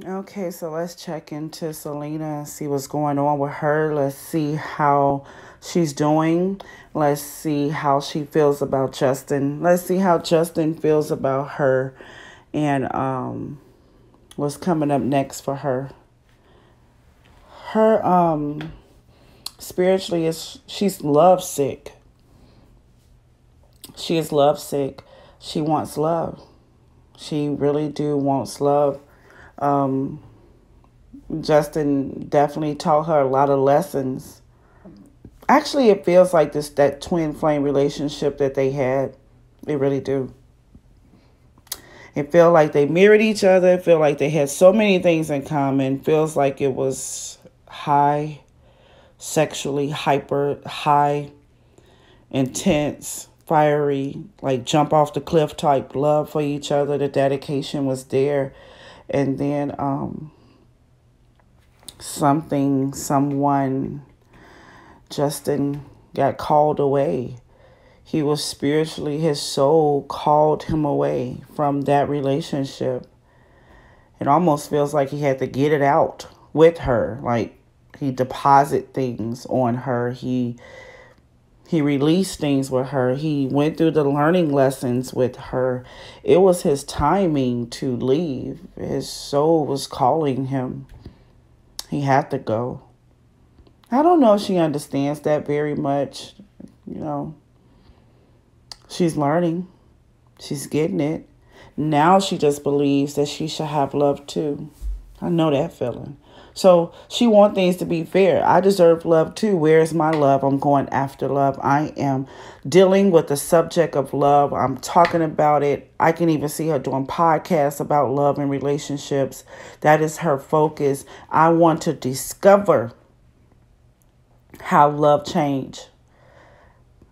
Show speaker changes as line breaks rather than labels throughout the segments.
Okay, so let's check into Selena and see what's going on with her. Let's see how she's doing. Let's see how she feels about Justin. Let's see how Justin feels about her and what's coming up next for her. Her spiritually is she's lovesick. She is lovesick. She wants love. She really do wants love. Um Justin definitely taught her a lot of lessons. Actually, it feels like this that twin flame relationship that they had. They really do. It felt like they mirrored each other. It felt like they had so many things in common. Feels like it was high, sexually hyper, high, intense, fiery, like jump off the cliff type love for each other. The dedication was there. And then someone, Justin got called away. He was spiritually, his soul called him away from that relationship. It almost feels like he had to get it out with her. Like he deposited things on her. He released things with her. He went through the learning lessons with her. It was his timing to leave. His soul was calling him. He had to go. I don't know if she understands that very much. You know, she's learning. She's getting it. Now she just believes that she should have love too. I know that feeling. So she wants things to be fair. I deserve love too. Where is my love? I'm going after love. I am dealing with the subject of love. I'm talking about it. I can even see her doing podcasts about love and relationships. That is her focus. I want to discover how love change.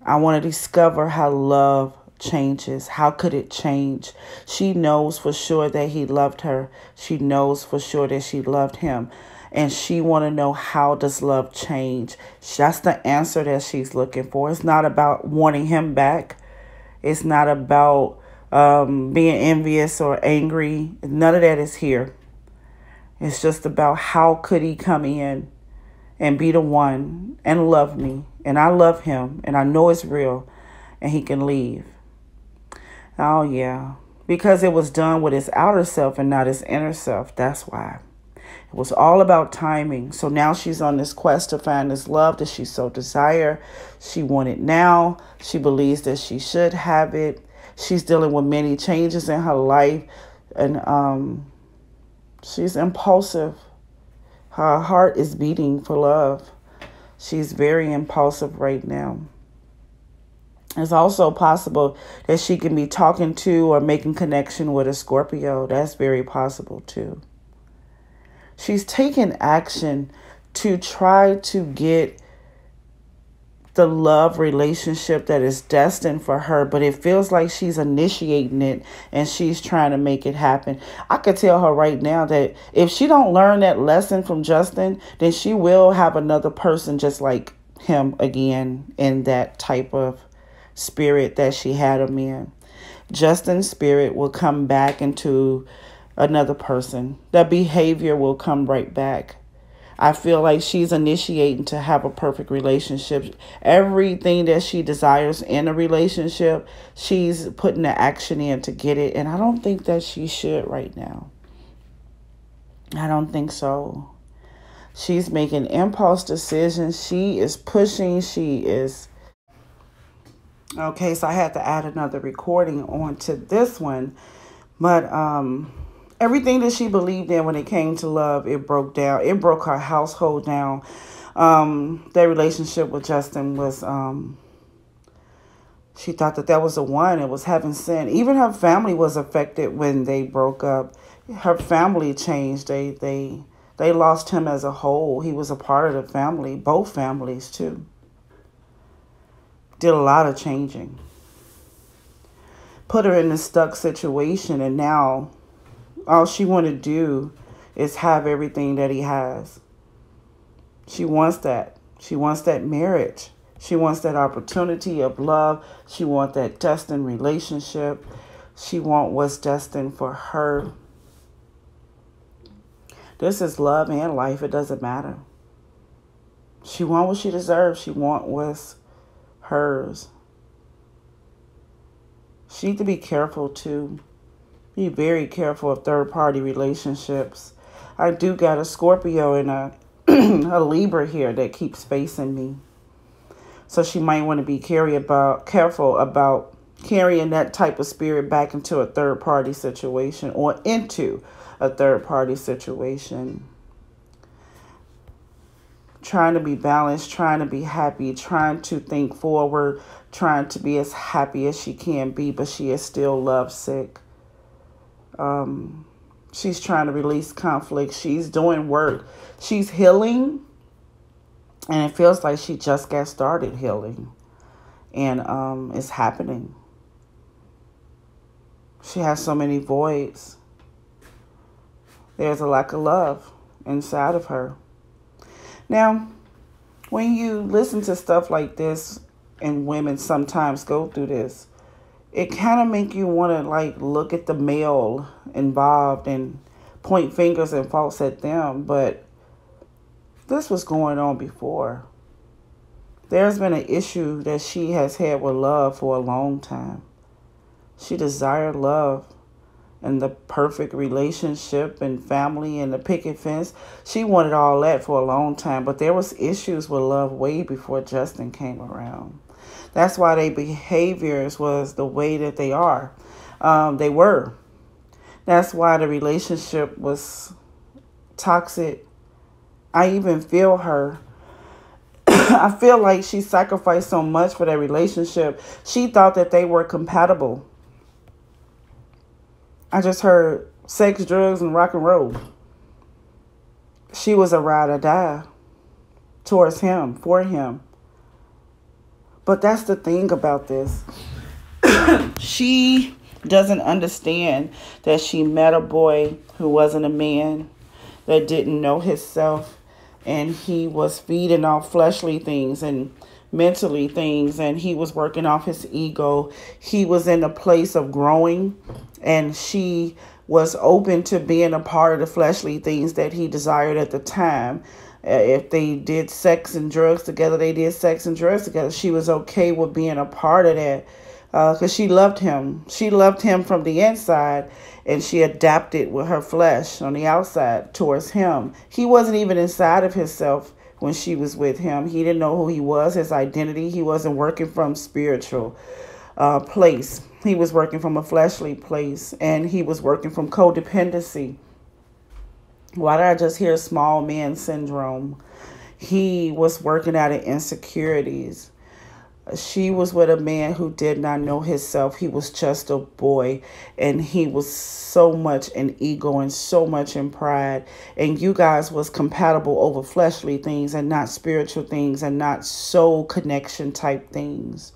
I want to discover how love changes. How could it change? She knows for sure that he loved her. She knows for sure that she loved him. And she want to know, how does love change? That's the answer that she's looking for. It's not about wanting him back. It's not about being envious or angry. None of that is here. It's just about how could he come in and be the one and love me. And I love him. And I know it's real. And he can leave. Oh, yeah. Because it was done with his outer self and not his inner self. That's why. It was all about timing. So now she's on this quest to find this love that she so desire. She want it now. She believes that she should have it. She's dealing with many changes in her life. And she's impulsive. Her heart is beating for love. She's very impulsive right now. It's also possible that she can be talking to or making connection with a Scorpio. That's very possible too. She's taking action to try to get the love relationship that is destined for her, but it feels like she's initiating it and she's trying to make it happen. I could tell her right now that if she don't learn that lesson from Justin, then she will have another person just like him again in that type of spirit that she had him in. Justin's spirit will come back into another person. That behavior will come right back. I feel like she's initiating to have a perfect relationship. Everything that she desires in a relationship, she's putting the action in to get it. And I don't think that she should right now. I don't think so. She's making impulse decisions. She is pushing. She is. Okay, so I had to add another recording onto this one. But everything that she believed in when it came to love, it broke down. It broke her household down. Their relationship with Justin was, she thought that that was the one. It was heaven sent. Even her family was affected when they broke up. Her family changed. They lost him as a whole. He was a part of the family, both families too. Did a lot of changing. Put her in a stuck situation, and now all she want to do is have everything that he has. She wants that. She wants that marriage. She wants that opportunity of love. She wants that destined relationship. She wants what's destined for her. This is love and life. It doesn't matter. She want what she deserves. She want what's hers. She need to be careful too. Be very careful of third-party relationships. I do got a Scorpio and a a Libra here that keeps facing me. So she might want to be careful about carrying that type of spirit back into a third-party situation or into a third-party situation. Trying to be balanced, trying to be happy, trying to think forward, trying to be as happy as she can be, but she is still lovesick. She's trying to release conflict. She's doing work. She's healing. And it feels like she just got started healing. And it's happening. She has so many voids. There's a lack of love inside of her. Now, when you listen to stuff like this, and women sometimes go through this, it kind of make you want to like look at the male involved and point fingers and faults at them. But this was going on before. There's been an issue that she has had with love for a long time. She desired love and the perfect relationship and family and the picket fence. She wanted all that for a long time, but there was issues with love way before Justin came around. That's why their behaviors was the way that they are. They were. That's why the relationship was toxic. I even feel her. I feel like she sacrificed so much for that relationship. She thought that they were compatible. I just heard sex, drugs, and rock and roll. She was a ride or die towards him, for him. But that's the thing about this. She doesn't understand that she met a boy who wasn't a man, that didn't know himself, and he was feeding off fleshly things and mentally things, and he was working off his ego. He was in a place of growing, and she was open to being a part of the fleshly things that he desired at the time. If they did sex and drugs together, they did sex and drugs together. She was okay with being a part of that because she loved him. She loved him from the inside, and she adapted with her flesh on the outside towards him. He wasn't even inside of himself when she was with him. He didn't know who he was, his identity. He wasn't working from spiritual place. He was working from a fleshly place, and he was working from codependency. Why did I just hear small man syndrome? He was working out of insecurities. She was with a man who did not know himself. He was just a boy, and he was so much in ego and so much in pride. And you guys was compatible over fleshly things and not spiritual things and not soul connection type things.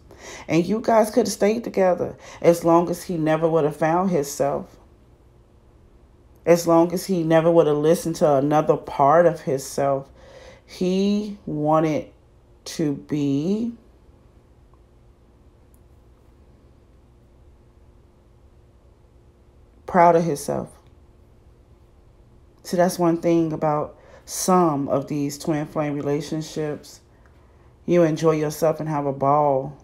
And you guys could have stayed together as long as he never would have found himself. As long as he never would have listened to another part of himself. He wanted to be proud of himself. So that's one thing about some of these twin flame relationships. You enjoy yourself and have a ball.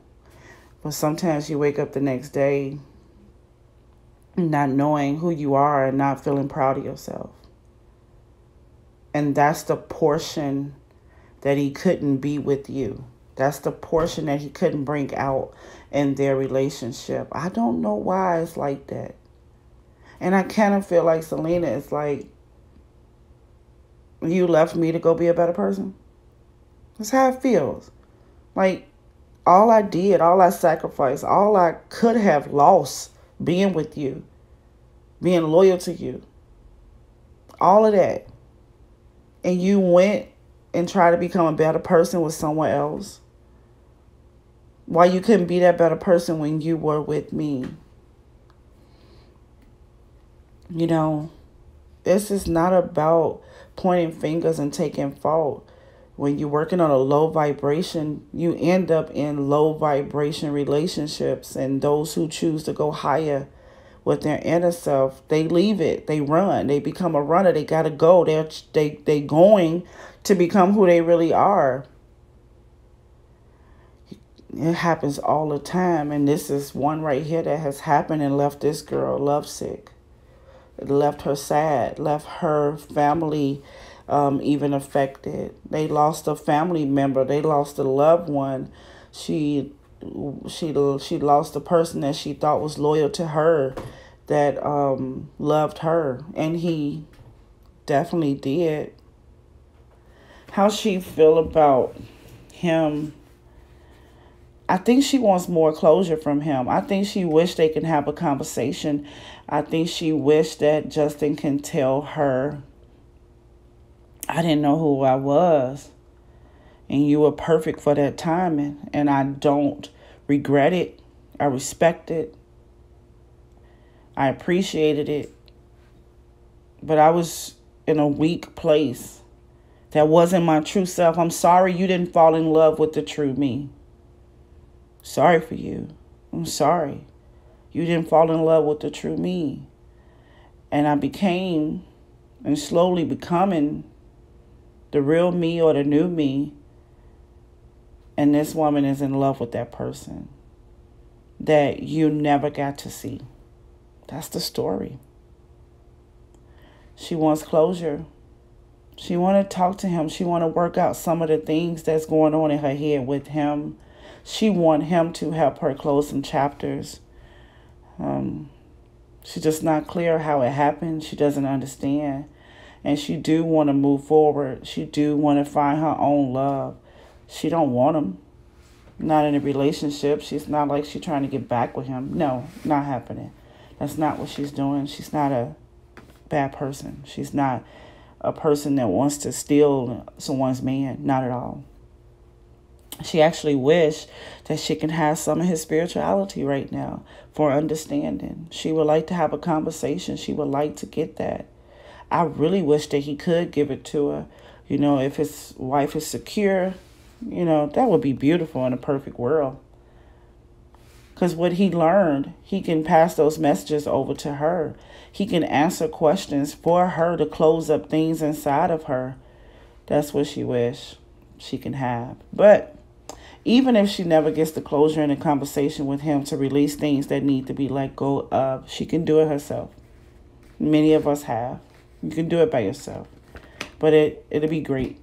But sometimes you wake up the next day not knowing who you are and not feeling proud of yourself. And that's the portion that he couldn't be with you. That's the portion that he couldn't bring out in their relationship. I don't know why it's like that. And I kind of feel like Selena is like, you left me to go be a better person. That's how it feels. Like, all I did, all I sacrificed, all I could have lost being with you, being loyal to you, all of that. And you went and tried to become a better person with someone else. Why you couldn't be that better person when you were with me? You know, this is not about pointing fingers and taking fault. When you're working on a low vibration, you end up in low vibration relationships. And those who choose to go higher with their inner self, they leave it. They run. They become a runner. They gotta go. They going to become who they really are. It happens all the time, and this is one right here that has happened and left this girl lovesick. It left her sad, left her family even affected. They lost a family member. They lost a loved one. She lost a person that she thought was loyal to her, that loved her, and he definitely did. How she feel about him? I think she wants more closure from him. I think she wished they can have a conversation. I think she wished that Justin can tell her, I didn't know who I was, and you were perfect for that timing, and I don't regret it. I respect it. I appreciated it. But I was in a weak place. That wasn't my true self. I'm sorry you didn't fall in love with the true me. Sorry for you. I'm sorry. You didn't fall in love with the true me. And I became, and slowly becoming, the real me or the new me. And this woman is in love with that person that you never got to see. That's the story. She wants closure. She want to talk to him. She want to work out some of the things that's going on in her head with him. She want him to help her close some chapters. She's just not clear how it happened. She doesn't understand. And she do want to move forward. She do want to find her own love. She don't want him. Not in a relationship. She's not like she's trying to get back with him. No, not happening. That's not what she's doing. She's not a bad person. She's not a person that wants to steal someone's man. Not at all. She actually wished that she can have some of his spirituality right now for understanding. She would like to have a conversation. She would like to get that. I really wish that he could give it to her. You know, if his wife is secure, you know, that would be beautiful in a perfect world. Because what he learned, he can pass those messages over to her. He can answer questions for her to close up things inside of her. That's what she wish she can have. But even if she never gets the closure in a conversation with him to release things that need to be let go of, she can do it herself. Many of us have. You can do it by yourself. But it'd be great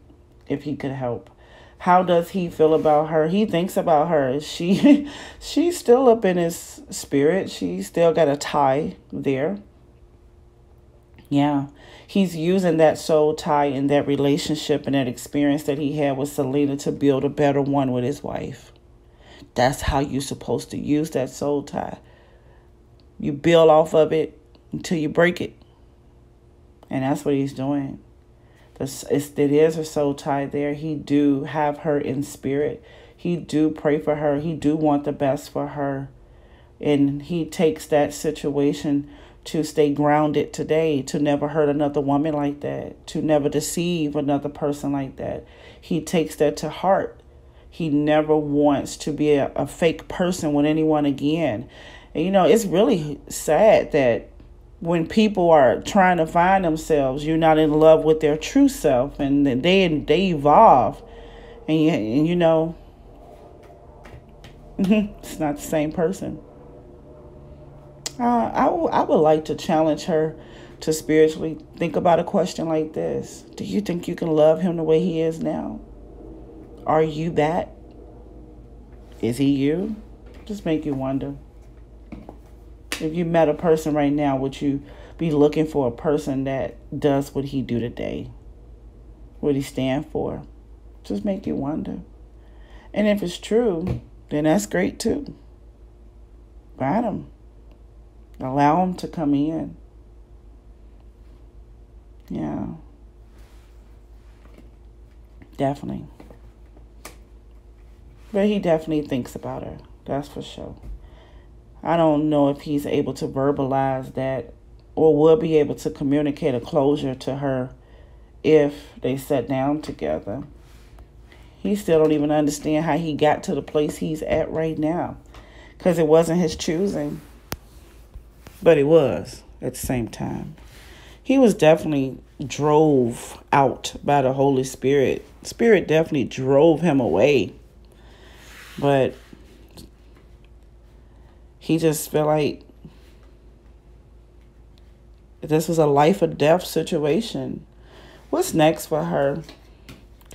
if he could help. How does he feel about her? He thinks about her. She's still up in his spirit. She still got a tie there. Yeah. He's using that soul tie and that relationship and that experience that he had with Selena to build a better one with his wife. That's how you're supposed to use that soul tie. You build off of it until you break it. And that's what he's doing. It is a soul tie there. He do have her in spirit. He do pray for her. He do want the best for her. And he takes that situation to stay grounded today, to never hurt another woman like that, to never deceive another person like that. He takes that to heart. He never wants to be a fake person with anyone again. And, you know, it's really sad that when people are trying to find themselves, you're not in love with their true self, and they evolve. And you know, it's not the same person. I would like to challenge her to spiritually think about a question like this. Do you think you can love him the way he is now? Are you that? Is he you? Just make you wonder. If you met a person right now, would you be looking for a person that does what he do today? What he stand for? Just make you wonder. And if it's true, then that's great too. Find him. Allow him to come in. Yeah. Definitely. But he definitely thinks about her. That's for sure. I don't know if he's able to verbalize that or will be able to communicate a closure to her if they sat down together. He still don't even understand how he got to the place he's at right now, because it wasn't his choosing. but it was at the same time. He was definitely drove out by the Holy Spirit. Spirit definitely drove him away. But he just felt like this was a life or death situation. What's next for her?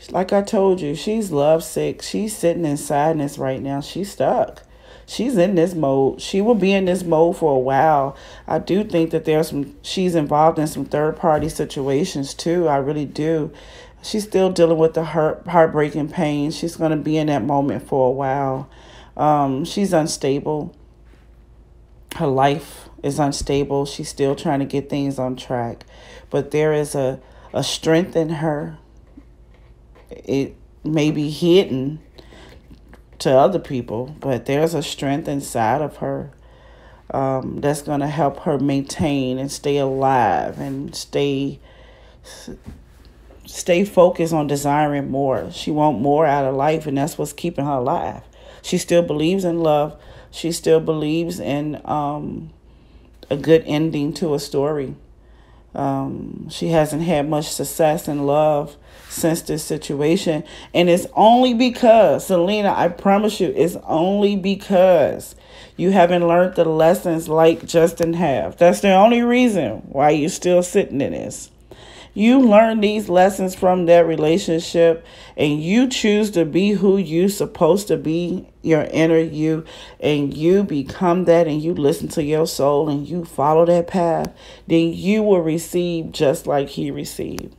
Like I told you, she's lovesick. She's sitting in sadness right now. She's stuck. She's in this mode. She will be in this mode for a while. I do think that she's involved in some third party situations too. I really do. She's still dealing with the heartbreaking pain. She's going to be in that moment for a while. She's unstable. Her life is unstable. She's still trying to get things on track. But there is a strength in her. It may be hidden to other people, but there's a strength inside of her that's going to help her maintain and stay alive and stay focused on desiring more. She wants more out of life, and that's what's keeping her alive. She still believes in love. She still believes in a good ending to a story. She hasn't had much success in love since this situation. And it's only because, Selena, I promise you, it's only because you haven't learned the lessons like Justin have. That's the only reason why you're still sitting in this. You learn these lessons from that relationship, and you choose to be who you're supposed to be, your inner you, and you become that, and you listen to your soul, and you follow that path, then you will receive just like he received.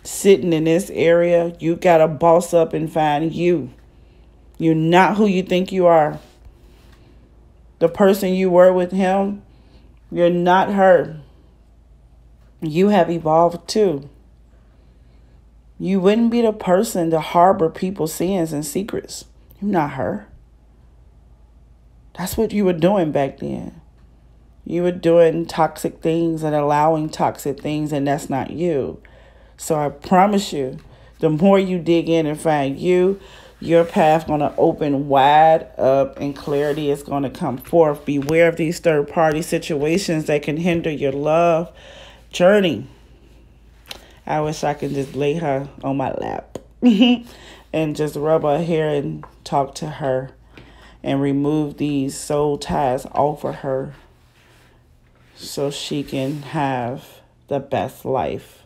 Sitting in this area, you got to boss up and find you. You're not who you think you are. The person you were with him, you're not her. You have evolved too. You wouldn't be the person to harbor people's sins and secrets. You're not her. That's what you were doing back then. You were doing toxic things and allowing toxic things, and that's not you. So I promise you, the more you dig in and find you, your path going to open wide up and clarity is going to come forth. Beware of these third-party situations that can hinder your love journey. I wish I could just lay her on my lap and just rub her hair and talk to her and remove these soul ties off of her so she can have the best life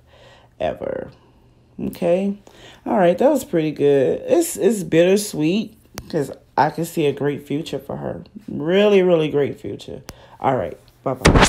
ever. Okay? All right, that was pretty good. It's bittersweet because I can see a great future for her. Really, really great future. All right, bye-bye.